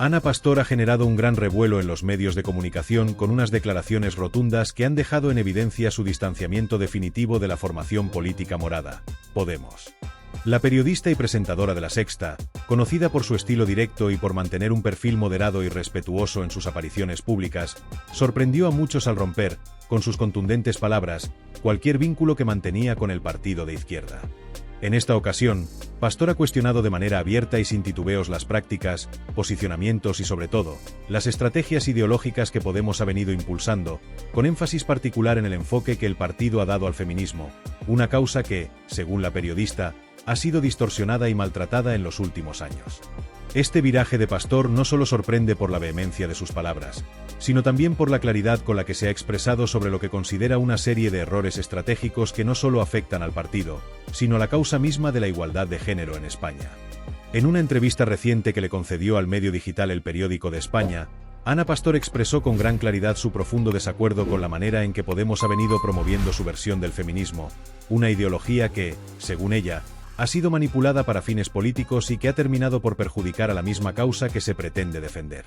Ana Pastor ha generado un gran revuelo en los medios de comunicación con unas declaraciones rotundas que han dejado en evidencia su distanciamiento definitivo de la formación política morada, Podemos. La periodista y presentadora de La Sexta, conocida por su estilo directo y por mantener un perfil moderado y respetuoso en sus apariciones públicas, sorprendió a muchos al romper, con sus contundentes palabras, cualquier vínculo que mantenía con el partido de izquierda. En esta ocasión, Pastor ha cuestionado de manera abierta y sin titubeos las prácticas, posicionamientos y sobre todo, las estrategias ideológicas que Podemos ha venido impulsando, con énfasis particular en el enfoque que el partido ha dado al feminismo, una causa que, según la periodista, ha sido distorsionada y maltratada en los últimos años. Este viraje de Pastor no solo sorprende por la vehemencia de sus palabras, sino también por la claridad con la que se ha expresado sobre lo que considera una serie de errores estratégicos que no solo afectan al partido, sino a la causa misma de la igualdad de género en España. En una entrevista reciente que le concedió al medio digital El Periódico de España, Ana Pastor expresó con gran claridad su profundo desacuerdo con la manera en que Podemos ha venido promoviendo su versión del feminismo, una ideología que, según ella, ha sido manipulada para fines políticos y que ha terminado por perjudicar a la misma causa que se pretende defender.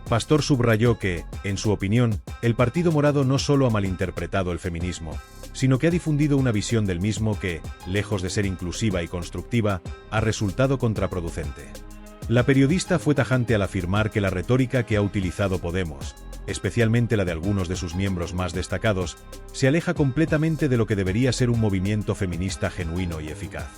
Pastor subrayó que, en su opinión, el Partido Morado no solo ha malinterpretado el feminismo, sino que ha difundido una visión del mismo que, lejos de ser inclusiva y constructiva, ha resultado contraproducente. La periodista fue tajante al afirmar que la retórica que ha utilizado Podemos, especialmente la de algunos de sus miembros más destacados, se aleja completamente de lo que debería ser un movimiento feminista genuino y eficaz.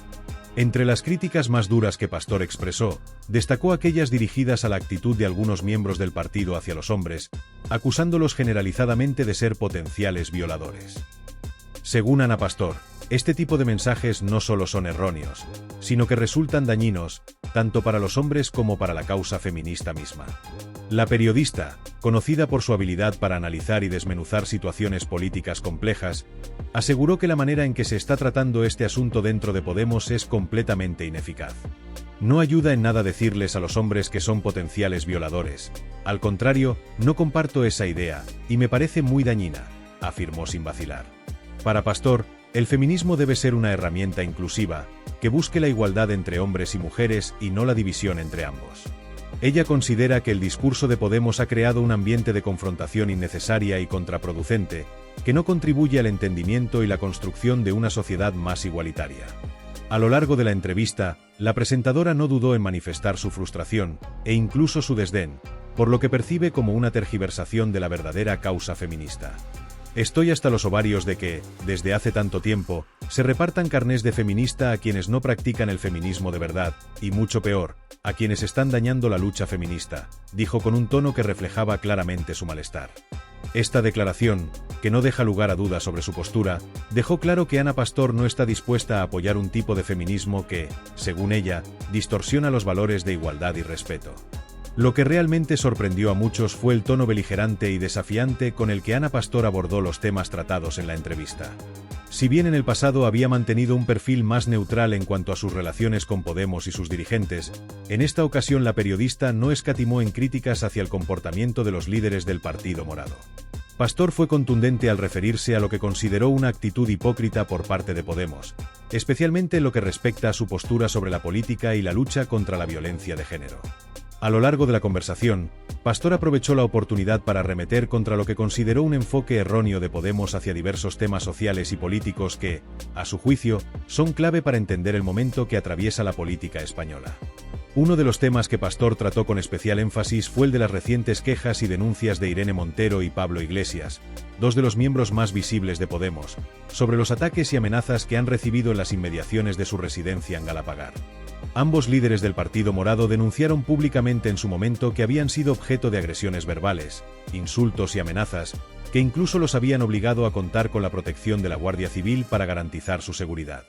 Entre las críticas más duras que Pastor expresó, destacó aquellas dirigidas a la actitud de algunos miembros del partido hacia los hombres, acusándolos generalizadamente de ser potenciales violadores. Según Ana Pastor, este tipo de mensajes no solo son erróneos, sino que resultan dañinos, tanto para los hombres como para la causa feminista misma. La periodista, conocida por su habilidad para analizar y desmenuzar situaciones políticas complejas, aseguró que la manera en que se está tratando este asunto dentro de Podemos es completamente ineficaz. No ayuda en nada decirles a los hombres que son potenciales violadores. Al contrario, no comparto esa idea, y me parece muy dañina, afirmó sin vacilar. Para Pastor, el feminismo debe ser una herramienta inclusiva, que busque la igualdad entre hombres y mujeres y no la división entre ambos. Ella considera que el discurso de Podemos ha creado un ambiente de confrontación innecesaria y contraproducente, que no contribuye al entendimiento y la construcción de una sociedad más igualitaria. A lo largo de la entrevista, la presentadora no dudó en manifestar su frustración, e incluso su desdén, por lo que percibe como una tergiversación de la verdadera causa feminista. Estoy hasta los ovarios de que, desde hace tanto tiempo, se repartan carnés de feminista a quienes no practican el feminismo de verdad, y mucho peor, a quienes están dañando la lucha feminista, dijo con un tono que reflejaba claramente su malestar. Esta declaración, que no deja lugar a dudas sobre su postura, dejó claro que Ana Pastor no está dispuesta a apoyar un tipo de feminismo que, según ella, distorsiona los valores de igualdad y respeto. Lo que realmente sorprendió a muchos fue el tono beligerante y desafiante con el que Ana Pastor abordó los temas tratados en la entrevista. Si bien en el pasado había mantenido un perfil más neutral en cuanto a sus relaciones con Podemos y sus dirigentes, en esta ocasión la periodista no escatimó en críticas hacia el comportamiento de los líderes del Partido Morado. Pastor fue contundente al referirse a lo que consideró una actitud hipócrita por parte de Podemos, especialmente en lo que respecta a su postura sobre la política y la lucha contra la violencia de género. A lo largo de la conversación, Pastor aprovechó la oportunidad para arremeter contra lo que consideró un enfoque erróneo de Podemos hacia diversos temas sociales y políticos que, a su juicio, son clave para entender el momento que atraviesa la política española. Uno de los temas que Pastor trató con especial énfasis fue el de las recientes quejas y denuncias de Irene Montero y Pablo Iglesias, dos de los miembros más visibles de Podemos, sobre los ataques y amenazas que han recibido en las inmediaciones de su residencia en Galapagar. Ambos líderes del Partido Morado denunciaron públicamente en su momento que habían sido objeto de agresiones verbales, insultos y amenazas, que incluso los habían obligado a contar con la protección de la Guardia Civil para garantizar su seguridad.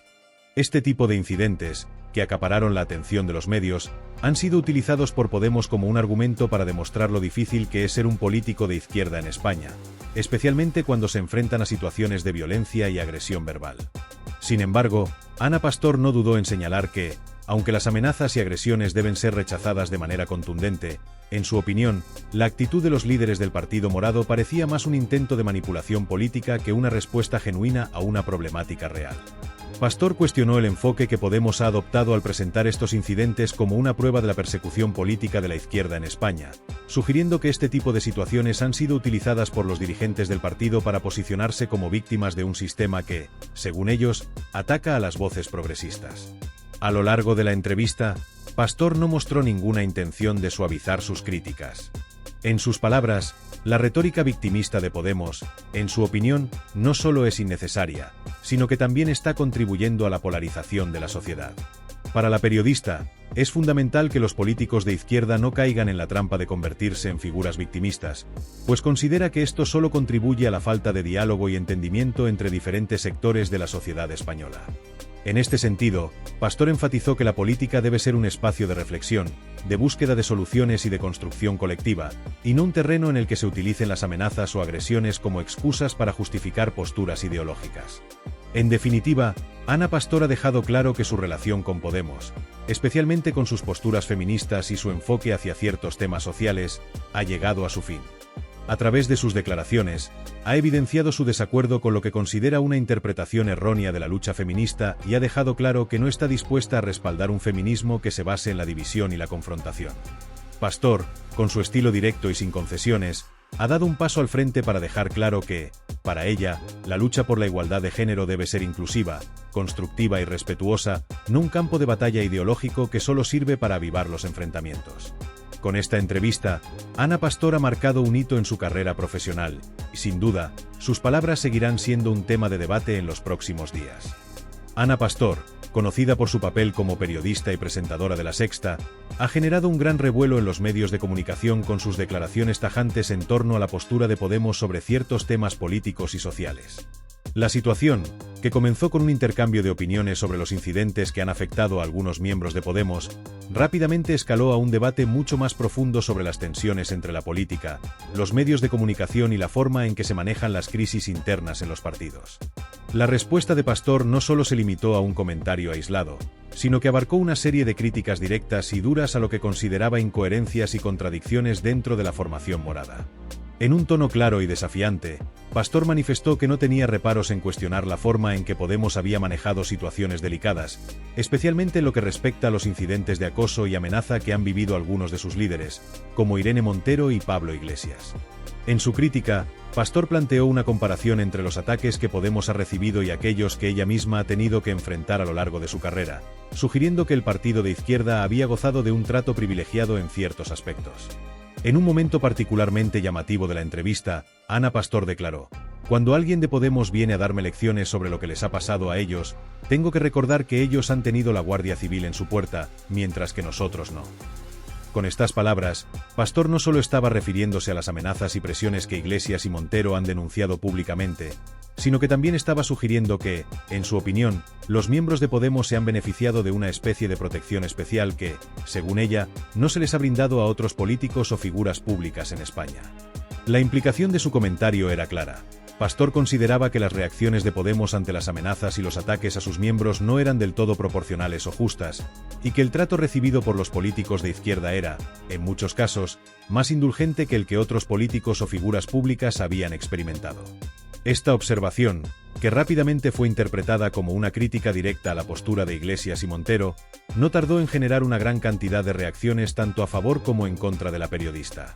Este tipo de incidentes, que acapararon la atención de los medios, han sido utilizados por Podemos como un argumento para demostrar lo difícil que es ser un político de izquierda en España, especialmente cuando se enfrentan a situaciones de violencia y agresión verbal. Sin embargo, Ana Pastor no dudó en señalar que, aunque las amenazas y agresiones deben ser rechazadas de manera contundente, en su opinión, la actitud de los líderes del Partido Morado parecía más un intento de manipulación política que una respuesta genuina a una problemática real. Pastor cuestionó el enfoque que Podemos ha adoptado al presentar estos incidentes como una prueba de la persecución política de la izquierda en España, sugiriendo que este tipo de situaciones han sido utilizadas por los dirigentes del partido para posicionarse como víctimas de un sistema que, según ellos, ataca a las voces progresistas. A lo largo de la entrevista, Pastor no mostró ninguna intención de suavizar sus críticas. En sus palabras, la retórica victimista de Podemos, en su opinión, no solo es innecesaria, sino que también está contribuyendo a la polarización de la sociedad. Para la periodista, es fundamental que los políticos de izquierda no caigan en la trampa de convertirse en figuras victimistas, pues considera que esto solo contribuye a la falta de diálogo y entendimiento entre diferentes sectores de la sociedad española. En este sentido, Pastor enfatizó que la política debe ser un espacio de reflexión, de búsqueda de soluciones y de construcción colectiva, y no un terreno en el que se utilicen las amenazas o agresiones como excusas para justificar posturas ideológicas. En definitiva, Ana Pastor ha dejado claro que su relación con Podemos, especialmente con sus posturas feministas y su enfoque hacia ciertos temas sociales, ha llegado a su fin. A través de sus declaraciones, ha evidenciado su desacuerdo con lo que considera una interpretación errónea de la lucha feminista y ha dejado claro que no está dispuesta a respaldar un feminismo que se base en la división y la confrontación. Pastor, con su estilo directo y sin concesiones, ha dado un paso al frente para dejar claro que, para ella, la lucha por la igualdad de género debe ser inclusiva, constructiva y respetuosa, no un campo de batalla ideológico que solo sirve para avivar los enfrentamientos. Con esta entrevista, Ana Pastor ha marcado un hito en su carrera profesional, y sin duda, sus palabras seguirán siendo un tema de debate en los próximos días. Ana Pastor, conocida por su papel como periodista y presentadora de La Sexta, ha generado un gran revuelo en los medios de comunicación con sus declaraciones tajantes en torno a la postura de Podemos sobre ciertos temas políticos y sociales. La situación, que comenzó con un intercambio de opiniones sobre los incidentes que han afectado a algunos miembros de Podemos, rápidamente escaló a un debate mucho más profundo sobre las tensiones entre la política, los medios de comunicación y la forma en que se manejan las crisis internas en los partidos. La respuesta de Pastor no solo se limitó a un comentario aislado, sino que abarcó una serie de críticas directas y duras a lo que consideraba incoherencias y contradicciones dentro de la formación morada. En un tono claro y desafiante, Pastor manifestó que no tenía reparos en cuestionar la forma en que Podemos había manejado situaciones delicadas, especialmente en lo que respecta a los incidentes de acoso y amenaza que han vivido algunos de sus líderes, como Irene Montero y Pablo Iglesias. En su crítica, Pastor planteó una comparación entre los ataques que Podemos ha recibido y aquellos que ella misma ha tenido que enfrentar a lo largo de su carrera, sugiriendo que el partido de izquierda había gozado de un trato privilegiado en ciertos aspectos. En un momento particularmente llamativo de la entrevista, Ana Pastor declaró: "Cuando alguien de Podemos viene a darme lecciones sobre lo que les ha pasado a ellos, tengo que recordar que ellos han tenido la Guardia Civil en su puerta, mientras que nosotros no". Con estas palabras, Pastor no solo estaba refiriéndose a las amenazas y presiones que Iglesias y Montero han denunciado públicamente, sino que también estaba sugiriendo que, en su opinión, los miembros de Podemos se han beneficiado de una especie de protección especial que, según ella, no se les ha brindado a otros políticos o figuras públicas en España. La implicación de su comentario era clara. Pastor consideraba que las reacciones de Podemos ante las amenazas y los ataques a sus miembros no eran del todo proporcionales o justas, y que el trato recibido por los políticos de izquierda era, en muchos casos, más indulgente que el que otros políticos o figuras públicas habían experimentado. Esta observación, que rápidamente fue interpretada como una crítica directa a la postura de Iglesias y Montero, no tardó en generar una gran cantidad de reacciones tanto a favor como en contra de la periodista.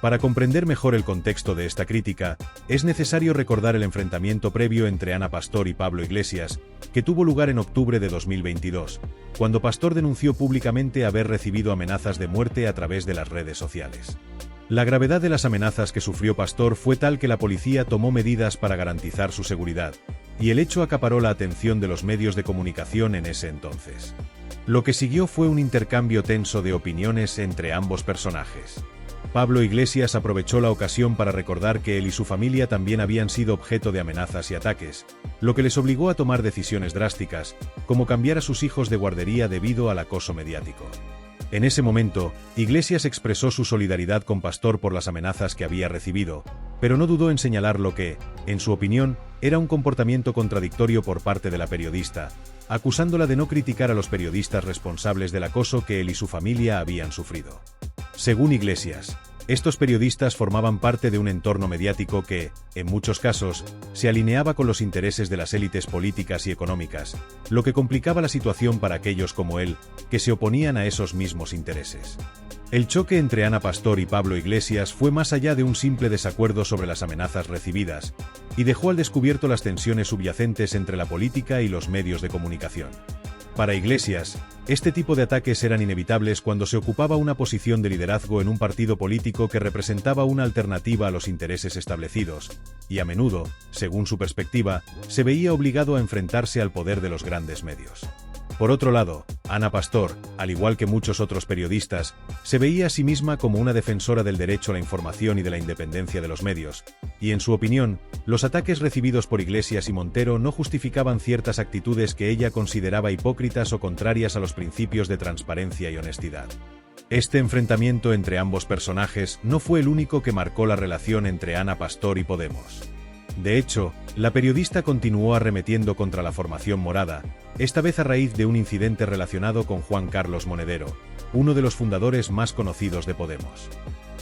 Para comprender mejor el contexto de esta crítica, es necesario recordar el enfrentamiento previo entre Ana Pastor y Pablo Iglesias, que tuvo lugar en octubre de 2022, cuando Pastor denunció públicamente haber recibido amenazas de muerte a través de las redes sociales. La gravedad de las amenazas que sufrió Pastor fue tal que la policía tomó medidas para garantizar su seguridad, y el hecho acaparó la atención de los medios de comunicación en ese entonces. Lo que siguió fue un intercambio tenso de opiniones entre ambos personajes. Pablo Iglesias aprovechó la ocasión para recordar que él y su familia también habían sido objeto de amenazas y ataques, lo que les obligó a tomar decisiones drásticas, como cambiar a sus hijos de guardería debido al acoso mediático. En ese momento, Iglesias expresó su solidaridad con Pastor por las amenazas que había recibido, pero no dudó en señalar lo que, en su opinión, era un comportamiento contradictorio por parte de la periodista, acusándola de no criticar a los periodistas responsables del acoso que él y su familia habían sufrido. Según Iglesias, Estos periodistas formaban parte de un entorno mediático que, en muchos casos, se alineaba con los intereses de las élites políticas y económicas, lo que complicaba la situación para aquellos como él, que se oponían a esos mismos intereses. El choque entre Ana Pastor y Pablo Iglesias fue más allá de un simple desacuerdo sobre las amenazas recibidas, y dejó al descubierto las tensiones subyacentes entre la política y los medios de comunicación. Para Iglesias, este tipo de ataques eran inevitables cuando se ocupaba una posición de liderazgo en un partido político que representaba una alternativa a los intereses establecidos, y a menudo, según su perspectiva, se veía obligado a enfrentarse al poder de los grandes medios. Por otro lado, Ana Pastor, al igual que muchos otros periodistas, se veía a sí misma como una defensora del derecho a la información y de la independencia de los medios, y en su opinión, los ataques recibidos por Iglesias y Montero no justificaban ciertas actitudes que ella consideraba hipócritas o contrarias a los principios de transparencia y honestidad. Este enfrentamiento entre ambos personajes no fue el único que marcó la relación entre Ana Pastor y Podemos. De hecho, la periodista continuó arremetiendo contra la formación morada, esta vez a raíz de un incidente relacionado con Juan Carlos Monedero, uno de los fundadores más conocidos de Podemos.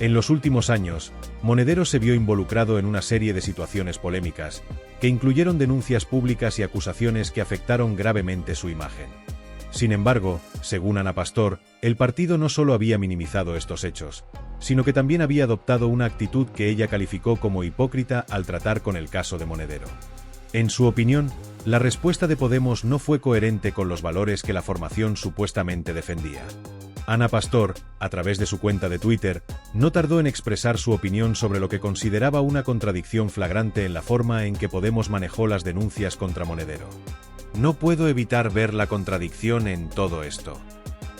En los últimos años, Monedero se vio involucrado en una serie de situaciones polémicas, que incluyeron denuncias públicas y acusaciones que afectaron gravemente su imagen. Sin embargo, según Ana Pastor, el partido no solo había minimizado estos hechos, sino que también había adoptado una actitud que ella calificó como hipócrita al tratar con el caso de Monedero. En su opinión, la respuesta de Podemos no fue coherente con los valores que la formación supuestamente defendía. Ana Pastor, a través de su cuenta de Twitter, no tardó en expresar su opinión sobre lo que consideraba una contradicción flagrante en la forma en que Podemos manejó las denuncias contra Monedero. No puedo evitar ver la contradicción en todo esto.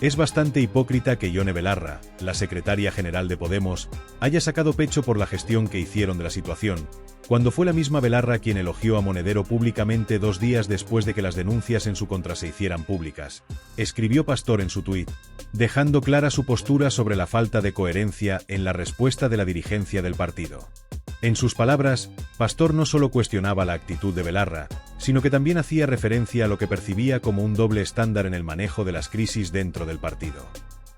Es bastante hipócrita que Ione Belarra, la secretaria general de Podemos, haya sacado pecho por la gestión que hicieron de la situación, cuando fue la misma Belarra quien elogió a Monedero públicamente 2 días después de que las denuncias en su contra se hicieran públicas, escribió Pastor en su tuit, dejando clara su postura sobre la falta de coherencia en la respuesta de la dirigencia del partido. En sus palabras, Pastor no solo cuestionaba la actitud de Belarra, sino que también hacía referencia a lo que percibía como un doble estándar en el manejo de las crisis dentro del partido.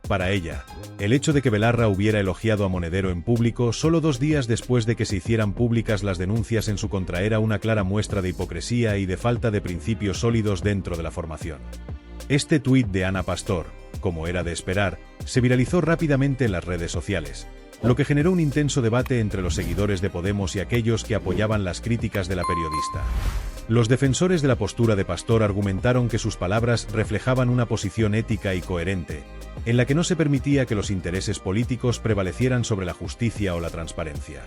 Para ella, el hecho de que Belarra hubiera elogiado a Monedero en público solo 2 días después de que se hicieran públicas las denuncias en su contra era una clara muestra de hipocresía y de falta de principios sólidos dentro de la formación. Este tuit de Ana Pastor, como era de esperar, se viralizó rápidamente en las redes sociales, lo que generó un intenso debate entre los seguidores de Podemos y aquellos que apoyaban las críticas de la periodista. Los defensores de la postura de Pastor argumentaron que sus palabras reflejaban una posición ética y coherente, en la que no se permitía que los intereses políticos prevalecieran sobre la justicia o la transparencia.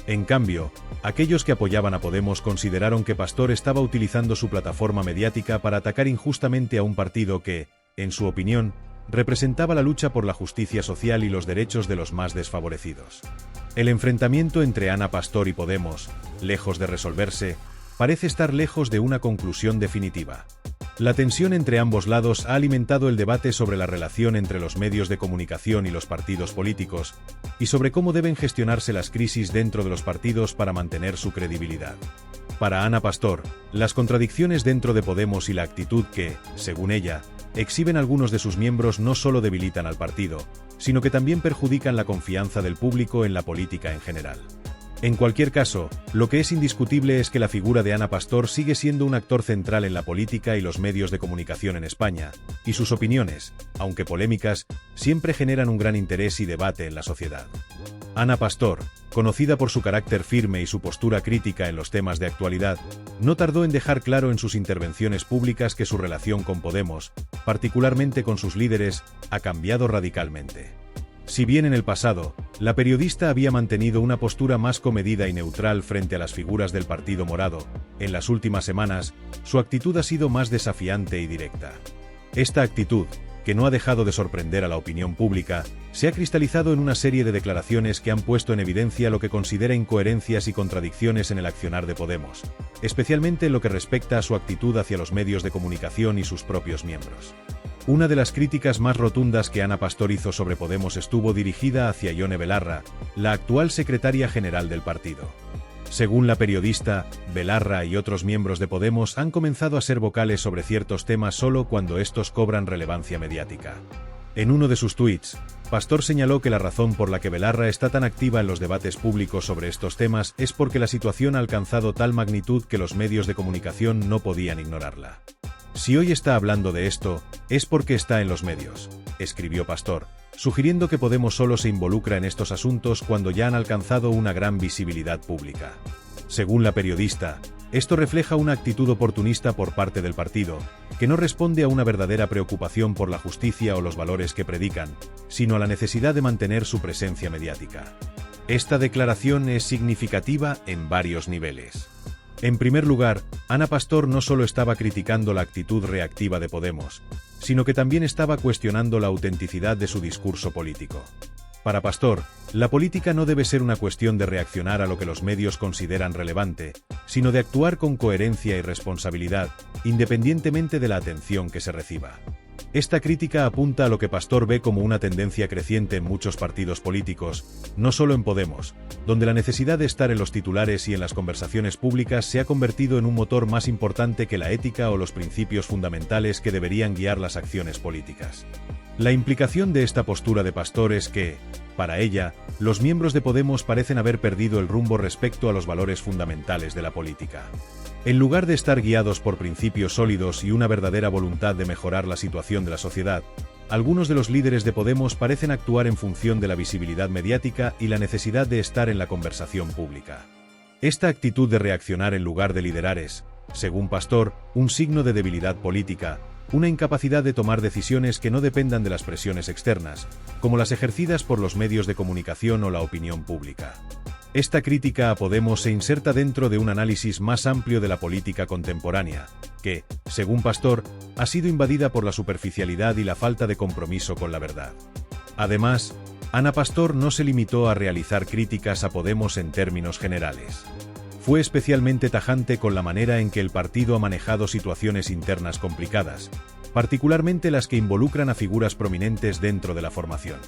En cambio, aquellos que apoyaban a Podemos consideraron que Pastor estaba utilizando su plataforma mediática para atacar injustamente a un partido que, en su opinión, representaba la lucha por la justicia social y los derechos de los más desfavorecidos. El enfrentamiento entre Ana Pastor y Podemos, lejos de resolverse, parece estar lejos de una conclusión definitiva. La tensión entre ambos lados ha alimentado el debate sobre la relación entre los medios de comunicación y los partidos políticos, y sobre cómo deben gestionarse las crisis dentro de los partidos para mantener su credibilidad. Para Ana Pastor, las contradicciones dentro de Podemos y la actitud que, según ella, exhiben algunos de sus miembros no solo debilitan al partido, sino que también perjudican la confianza del público en la política en general. En cualquier caso, lo que es indiscutible es que la figura de Ana Pastor sigue siendo un actor central en la política y los medios de comunicación en España, y sus opiniones, aunque polémicas, siempre generan un gran interés y debate en la sociedad. Ana Pastor, conocida por su carácter firme y su postura crítica en los temas de actualidad, no tardó en dejar claro en sus intervenciones públicas que su relación con Podemos, particularmente con sus líderes, ha cambiado radicalmente. Si bien en el pasado, la periodista había mantenido una postura más comedida y neutral frente a las figuras del Partido Morado, en las últimas semanas, su actitud ha sido más desafiante y directa. Esta actitud, que no ha dejado de sorprender a la opinión pública, se ha cristalizado en una serie de declaraciones que han puesto en evidencia lo que considera incoherencias y contradicciones en el accionar de Podemos, especialmente en lo que respecta a su actitud hacia los medios de comunicación y sus propios miembros. Una de las críticas más rotundas que Ana Pastor hizo sobre Podemos estuvo dirigida hacia Ione Belarra, la actual secretaria general del partido. Según la periodista, Belarra y otros miembros de Podemos han comenzado a ser vocales sobre ciertos temas solo cuando estos cobran relevancia mediática. En uno de sus tweets, Pastor señaló que la razón por la que Belarra está tan activa en los debates públicos sobre estos temas es porque la situación ha alcanzado tal magnitud que los medios de comunicación no podían ignorarla. Si hoy está hablando de esto, es porque está en los medios, escribió Pastor, sugiriendo que Podemos solo se involucra en estos asuntos cuando ya han alcanzado una gran visibilidad pública. Según la periodista, esto refleja una actitud oportunista por parte del partido, que no responde a una verdadera preocupación por la justicia o los valores que predican, sino a la necesidad de mantener su presencia mediática. Esta declaración es significativa en varios niveles. En primer lugar, Ana Pastor no solo estaba criticando la actitud reactiva de Podemos, sino que también estaba cuestionando la autenticidad de su discurso político. Para Pastor, la política no debe ser una cuestión de reaccionar a lo que los medios consideran relevante, sino de actuar con coherencia y responsabilidad, independientemente de la atención que se reciba. Esta crítica apunta a lo que Pastor ve como una tendencia creciente en muchos partidos políticos, no solo en Podemos, donde la necesidad de estar en los titulares y en las conversaciones públicas se ha convertido en un motor más importante que la ética o los principios fundamentales que deberían guiar las acciones políticas. La implicación de esta postura de Pastor es que, para ella, los miembros de Podemos parecen haber perdido el rumbo respecto a los valores fundamentales de la política. En lugar de estar guiados por principios sólidos y una verdadera voluntad de mejorar la situación de la sociedad, algunos de los líderes de Podemos parecen actuar en función de la visibilidad mediática y la necesidad de estar en la conversación pública. Esta actitud de reaccionar en lugar de liderar es, según Pastor, un signo de debilidad política, una incapacidad de tomar decisiones que no dependan de las presiones externas, como las ejercidas por los medios de comunicación o la opinión pública. Esta crítica a Podemos se inserta dentro de un análisis más amplio de la política contemporánea, que, según Pastor, ha sido invadida por la superficialidad y la falta de compromiso con la verdad. Además, Ana Pastor no se limitó a realizar críticas a Podemos en términos generales. Fue especialmente tajante con la manera en que el partido ha manejado situaciones internas complicadas, particularmente las que involucran a figuras prominentes dentro de la formación.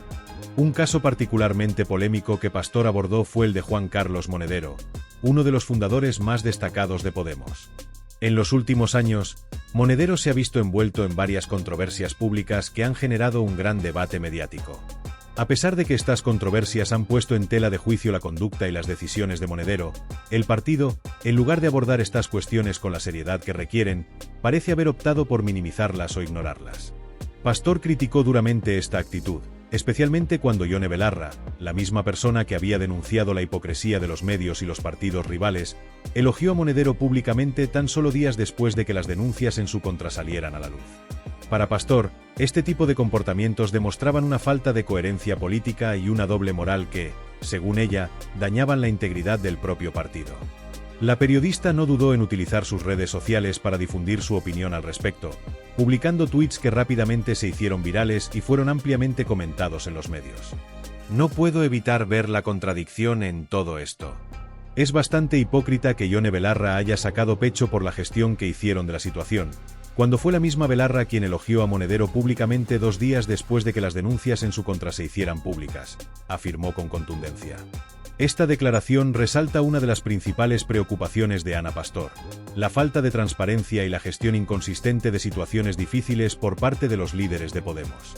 Un caso particularmente polémico que Pastor abordó fue el de Juan Carlos Monedero, uno de los fundadores más destacados de Podemos. En los últimos años, Monedero se ha visto envuelto en varias controversias públicas que han generado un gran debate mediático. A pesar de que estas controversias han puesto en tela de juicio la conducta y las decisiones de Monedero, el partido, en lugar de abordar estas cuestiones con la seriedad que requieren, parece haber optado por minimizarlas o ignorarlas. Pastor criticó duramente esta actitud, especialmente cuando Ione Belarra, la misma persona que había denunciado la hipocresía de los medios y los partidos rivales, elogió a Monedero públicamente tan solo días después de que las denuncias en su contra salieran a la luz. Para Pastor, este tipo de comportamientos demostraban una falta de coherencia política y una doble moral que, según ella, dañaban la integridad del propio partido. La periodista no dudó en utilizar sus redes sociales para difundir su opinión al respecto, publicando tweets que rápidamente se hicieron virales y fueron ampliamente comentados en los medios. No puedo evitar ver la contradicción en todo esto. Es bastante hipócrita que Ione Belarra haya sacado pecho por la gestión que hicieron de la situación, cuando fue la misma Belarra quien elogió a Monedero públicamente 2 días después de que las denuncias en su contra se hicieran públicas, afirmó con contundencia. Esta declaración resalta una de las principales preocupaciones de Ana Pastor: la falta de transparencia y la gestión inconsistente de situaciones difíciles por parte de los líderes de Podemos.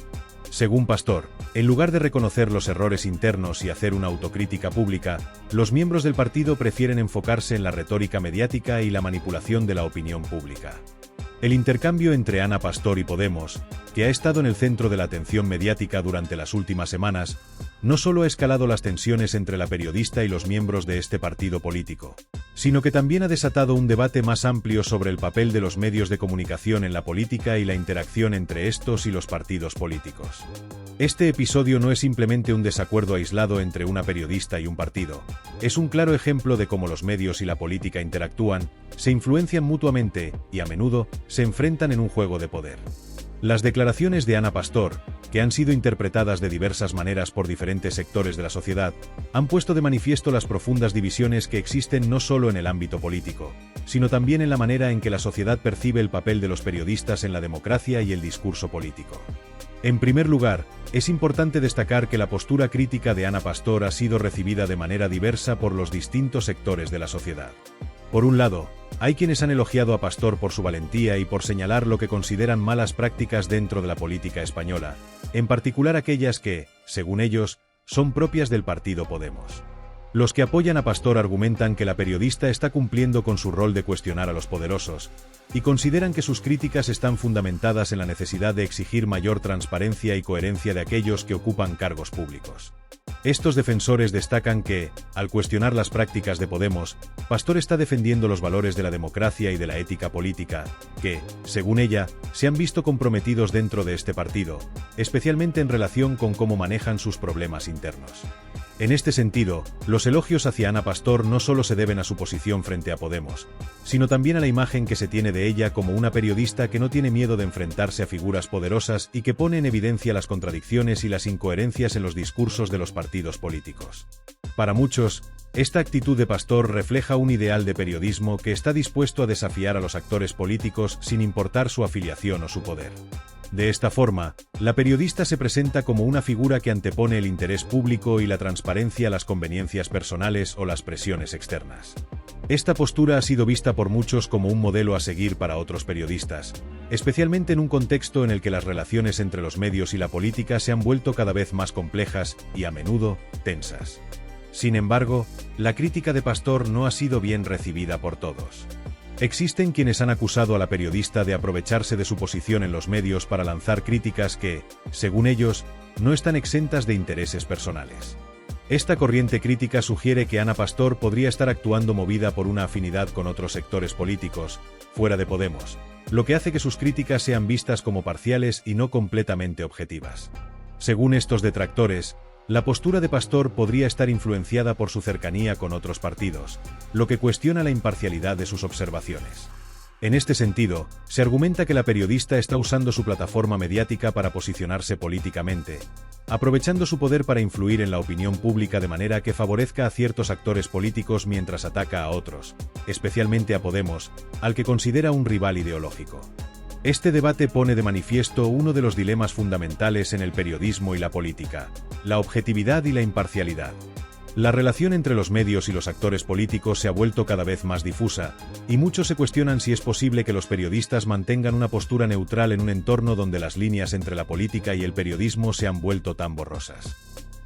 Según Pastor, en lugar de reconocer los errores internos y hacer una autocrítica pública, los miembros del partido prefieren enfocarse en la retórica mediática y la manipulación de la opinión pública. El intercambio entre Ana Pastor y Podemos, que ha estado en el centro de la atención mediática durante las últimas semanas, no solo ha escalado las tensiones entre la periodista y los miembros de este partido político, sino que también ha desatado un debate más amplio sobre el papel de los medios de comunicación en la política y la interacción entre estos y los partidos políticos. Este episodio no es simplemente un desacuerdo aislado entre una periodista y un partido, es un claro ejemplo de cómo los medios y la política interactúan, se influencian mutuamente y a menudo se enfrentan en un juego de poder. Las declaraciones de Ana Pastor, que han sido interpretadas de diversas maneras por diferentes sectores de la sociedad, han puesto de manifiesto las profundas divisiones que existen no solo en el ámbito político, sino también en la manera en que la sociedad percibe el papel de los periodistas en la democracia y el discurso político. En primer lugar, es importante destacar que la postura crítica de Ana Pastor ha sido recibida de manera diversa por los distintos sectores de la sociedad. Por un lado, hay quienes han elogiado a Pastor por su valentía y por señalar lo que consideran malas prácticas dentro de la política española, en particular aquellas que, según ellos, son propias del partido Podemos. Los que apoyan a Pastor argumentan que la periodista está cumpliendo con su rol de cuestionar a los poderosos, y consideran que sus críticas están fundamentadas en la necesidad de exigir mayor transparencia y coherencia de aquellos que ocupan cargos públicos. Estos defensores destacan que, al cuestionar las prácticas de Podemos, Pastor está defendiendo los valores de la democracia y de la ética política, que, según ella, se han visto comprometidos dentro de este partido, especialmente en relación con cómo manejan sus problemas internos. En este sentido, los elogios hacia Ana Pastor no solo se deben a su posición frente a Podemos, sino también a la imagen que se tiene de ella como una periodista que no tiene miedo de enfrentarse a figuras poderosas y que pone en evidencia las contradicciones y las incoherencias en los discursos de los partidos políticos. Para muchos, esta actitud de Pastor refleja un ideal de periodismo que está dispuesto a desafiar a los actores políticos sin importar su afiliación o su poder. De esta forma, la periodista se presenta como una figura que antepone el interés público y la transparencia a las conveniencias personales o las presiones externas. Esta postura ha sido vista por muchos como un modelo a seguir para otros periodistas, especialmente en un contexto en el que las relaciones entre los medios y la política se han vuelto cada vez más complejas y, a menudo, tensas. Sin embargo, la crítica de Pastor no ha sido bien recibida por todos. Existen quienes han acusado a la periodista de aprovecharse de su posición en los medios para lanzar críticas que, según ellos, no están exentas de intereses personales. Esta corriente crítica sugiere que Ana Pastor podría estar actuando movida por una afinidad con otros sectores políticos, fuera de Podemos, lo que hace que sus críticas sean vistas como parciales y no completamente objetivas. Según estos detractores, la postura de Pastor podría estar influenciada por su cercanía con otros partidos, lo que cuestiona la imparcialidad de sus observaciones. En este sentido, se argumenta que la periodista está usando su plataforma mediática para posicionarse políticamente, aprovechando su poder para influir en la opinión pública de manera que favorezca a ciertos actores políticos mientras ataca a otros, especialmente a Podemos, al que considera un rival ideológico. Este debate pone de manifiesto uno de los dilemas fundamentales en el periodismo y la política: la objetividad y la imparcialidad. La relación entre los medios y los actores políticos se ha vuelto cada vez más difusa, y muchos se cuestionan si es posible que los periodistas mantengan una postura neutral en un entorno donde las líneas entre la política y el periodismo se han vuelto tan borrosas.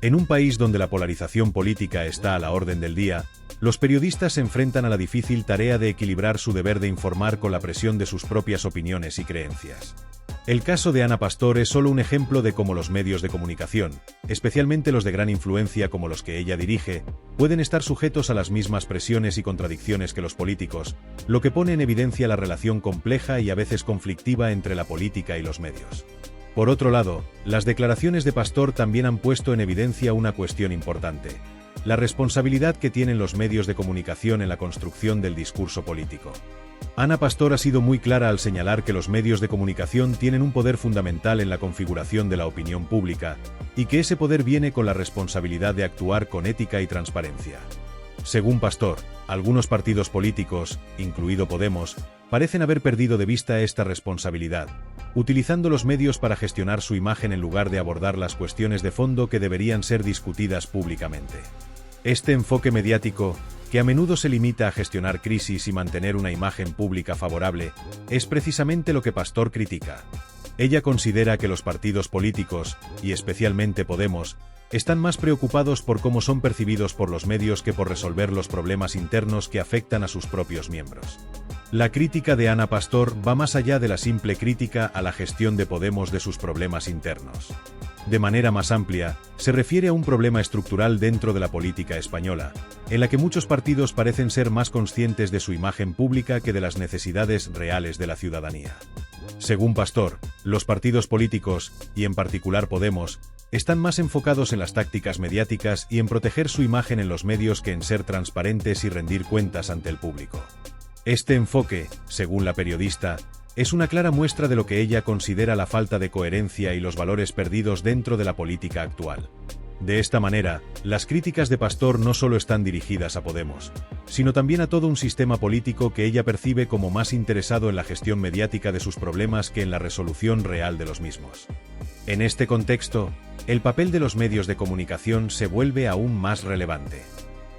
En un país donde la polarización política está a la orden del día, los periodistas se enfrentan a la difícil tarea de equilibrar su deber de informar con la presión de sus propias opiniones y creencias. El caso de Ana Pastor es solo un ejemplo de cómo los medios de comunicación, especialmente los de gran influencia como los que ella dirige, pueden estar sujetos a las mismas presiones y contradicciones que los políticos, lo que pone en evidencia la relación compleja y a veces conflictiva entre la política y los medios. Por otro lado, las declaraciones de Pastor también han puesto en evidencia una cuestión importante: la responsabilidad que tienen los medios de comunicación en la construcción del discurso político. Ana Pastor ha sido muy clara al señalar que los medios de comunicación tienen un poder fundamental en la configuración de la opinión pública, y que ese poder viene con la responsabilidad de actuar con ética y transparencia. Según Pastor, algunos partidos políticos, incluido Podemos, parecen haber perdido de vista esta responsabilidad, utilizando los medios para gestionar su imagen en lugar de abordar las cuestiones de fondo que deberían ser discutidas públicamente. Este enfoque mediático, que a menudo se limita a gestionar crisis y mantener una imagen pública favorable, es precisamente lo que Pastor critica. Ella considera que los partidos políticos, y especialmente Podemos, están más preocupados por cómo son percibidos por los medios que por resolver los problemas internos que afectan a sus propios miembros. La crítica de Ana Pastor va más allá de la simple crítica a la gestión de Podemos de sus problemas internos. De manera más amplia, se refiere a un problema estructural dentro de la política española, en la que muchos partidos parecen ser más conscientes de su imagen pública que de las necesidades reales de la ciudadanía. Según Pastor, los partidos políticos, y en particular Podemos, están más enfocados en las tácticas mediáticas y en proteger su imagen en los medios que en ser transparentes y rendir cuentas ante el público. Este enfoque, según la periodista, es una clara muestra de lo que ella considera la falta de coherencia y los valores perdidos dentro de la política actual. De esta manera, las críticas de Pastor no solo están dirigidas a Podemos, sino también a todo un sistema político que ella percibe como más interesado en la gestión mediática de sus problemas que en la resolución real de los mismos. En este contexto, el papel de los medios de comunicación se vuelve aún más relevante.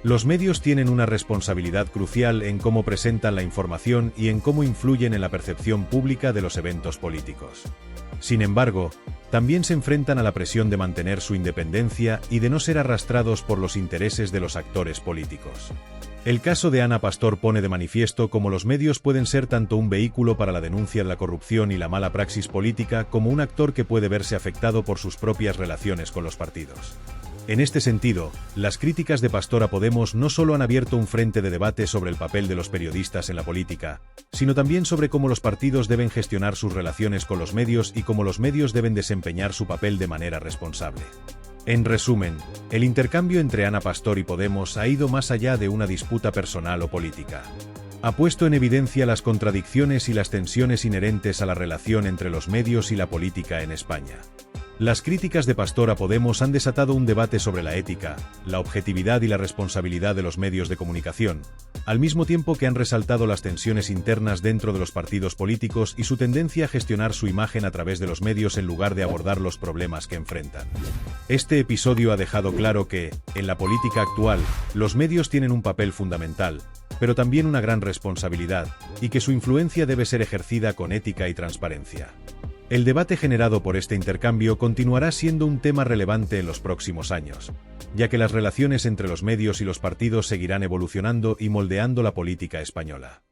Los medios tienen una responsabilidad crucial en cómo presentan la información y en cómo influyen en la percepción pública de los eventos políticos. Sin embargo, también se enfrentan a la presión de mantener su independencia y de no ser arrastrados por los intereses de los actores políticos. El caso de Ana Pastor pone de manifiesto cómo los medios pueden ser tanto un vehículo para la denuncia de la corrupción y la mala praxis política como un actor que puede verse afectado por sus propias relaciones con los partidos. En este sentido, las críticas de Pastor a Podemos no solo han abierto un frente de debate sobre el papel de los periodistas en la política, sino también sobre cómo los partidos deben gestionar sus relaciones con los medios y cómo los medios deben desempeñar su papel de manera responsable. En resumen, el intercambio entre Ana Pastor y Podemos ha ido más allá de una disputa personal o política. Ha puesto en evidencia las contradicciones y las tensiones inherentes a la relación entre los medios y la política en España. Las críticas de Pastor a Podemos han desatado un debate sobre la ética, la objetividad y la responsabilidad de los medios de comunicación, al mismo tiempo que han resaltado las tensiones internas dentro de los partidos políticos y su tendencia a gestionar su imagen a través de los medios en lugar de abordar los problemas que enfrentan. Este episodio ha dejado claro que, en la política actual, los medios tienen un papel fundamental, pero también una gran responsabilidad, y que su influencia debe ser ejercida con ética y transparencia. El debate generado por este intercambio continuará siendo un tema relevante en los próximos años, ya que las relaciones entre los medios y los partidos seguirán evolucionando y moldeando la política española.